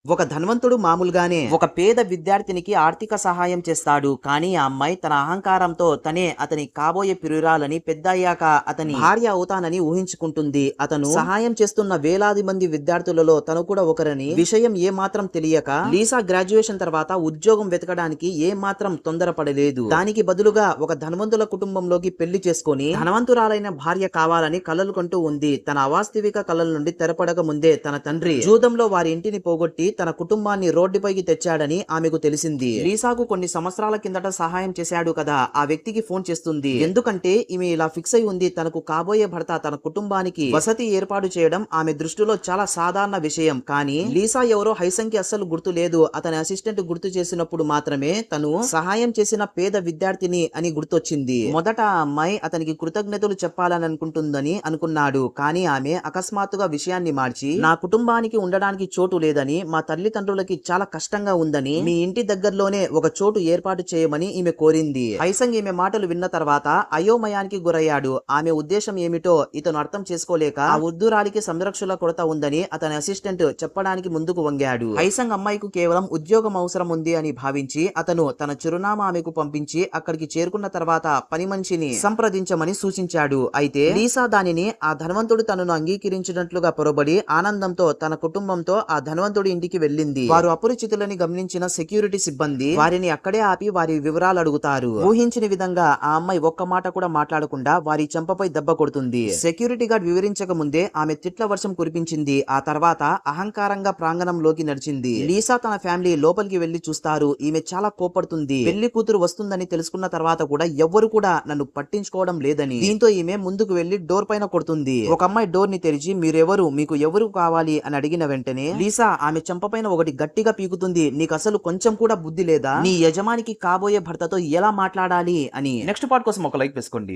ఒక ధనవంతుడు మామూలుగానే ఒక పేద విద్యార్థినికి ఆర్థిక సహాయం చేస్తాడు. కానీ ఆ అమ్మాయి తన అహంకారంతో తనే అతని కాబోయే ప్రియురాలని పెద్దయ్యాక అతని భార్య అవుతానని ఊహించుకుంటుంది. అతను సహాయం చేస్తున్న వేలాది మంది విద్యార్థులలో తను కూడా ఒకరని విషయం ఏ మాత్రం తెలియక లీసా గ్రాడ్యుయేషన్ తర్వాత ఉద్యోగం వెతకడానికి ఏ మాత్రం తొందరపడలేదు. దానికి బదులుగా ఒక ధనవంతుల కుటుంబంలోకి పెళ్లి చేసుకొని ధనవంతురాలైన భార్య కావాలని కలలు కంటూ ఉంది. తన అవాస్తవిక కలల నుండి తెరపడక ముందే తన తండ్రి జూదంలో వారి ఇంటిని పోగొట్టి తన కుటుంబాన్ని రోడ్డుపైకి తెచ్చాడని ఆమెకు తెలిసింది. లీసాకు కొన్ని సంవత్సరాల కిందట సహాయం చేశాడు కదా, ఆ వ్యక్తికి ఫోన్ చేస్తుంది. ఎందుకంటే ఈమె ఇలా ఫిక్స్ అయి ఉంది. తనకు కాబోయే భర్త తన కుటుంబానికి వసతి ఏర్పాటు చేయడం ఆమె దృష్టిలో చాలా సాధారణ విషయం. కానీ లీసా ఎవరో హైసంకి అస్సలు గుర్తు లేదు. అతని అసిస్టెంట్ గుర్తు చేసినప్పుడు మాత్రమే తను సహాయం చేసిన పేద విద్యార్థిని అని గుర్తొచ్చింది. మొదట ఆ అమ్మాయి అతనికి కృతజ్ఞతలు చెప్పాలని అనుకుంటుందని అనుకున్నాడు. కానీ ఆమె అకస్మాత్తుగా విషయాన్ని మార్చి, నా కుటుంబానికి ఉండడానికి చోటు లేదని, మా తల్లిదండ్రులకి చాలా కష్టంగా ఉందని, మీ ఇంటి దగ్గరలోనే ఒక చోటు ఏర్పాటు చేయమని ఈమె కోరింది. హైసంగ్ ఈమె మాటలు విన్న తర్వాత అయోమయానికి గురయ్యాడు. ఆమె ఉద్దేశం ఏమిటో ఇతను అర్థం చేసుకోలేక ఆ వృద్ధురాలికి సంరక్షణ కొరత ఉందని అతని అసిస్టెంట్ చెప్పడానికి ముందుకు వంగాడు. హైసంగ్ అమ్మాయికి కేవలం ఉద్యోగం అవసరం ఉంది అని భావించి అతను తన చిరునామా ఆమెకు పంపించి అక్కడికి చేరుకున్న తర్వాత పని మనిషిని సంప్రదించమని సూచించాడు. అయితే లీసా దానిని ఆ ధనవంతుడు తనను అంగీకరించినట్లుగా పొరబడి ఆనందంతో తన కుటుంబంతో ఆ ధనవంతుడి ఇంటికి వెళ్ళింది. వారు అపరిచితులని గమనించిన సెక్యూరిటీ సిబ్బంది వారిని అక్కడే ఆపి వారి వివరాలు అడుగుతారు. ఊహించిన విధంగా ఆ అమ్మాయి ఒక్క మాట కూడా మాట్లాడకుండా వారి చెంపపై దెబ్బ కొడుతుంది. సెక్యూరిటీ గార్డ్ వివరించక ముందే ఆమె తిట్ల వర్షం కురిపించింది. ఆ తర్వాత అహంకారంగా ప్రాంగణంలోకి నడిచింది. లీసా తన ఫ్యామిలీ లోపలికి వెళ్లి చూస్తారు. ఈమె చాలా కోపడుతుంది. పెళ్లి కూతురు వస్తుందని తెలుసుకున్న తర్వాత కూడా ఎవ్వరు కూడా నన్ను పట్టించుకోవడం లేదని. దీంతో ఈమె ముందుకు వెళ్లి డోర్ పైన కొడుతుంది. ఒక అమ్మాయి డోర్ ని తెరిచి మీరెవరు, మీకు ఎవరు కావాలి అని అడిగిన వెంటనే లీసా ఆమె చెంపపైన ఒకటి గట్టిగా పీకుతుంది. నీకు అసలు కొంచెం కూడా బుద్ధి లేదా? నీ యజమానికి కాబోయే భర్తతో ఎలా మాట్లాడాలి అని. నెక్స్ట్ పార్ట్ కోసం ఒక లైక్ వేసుకోండి.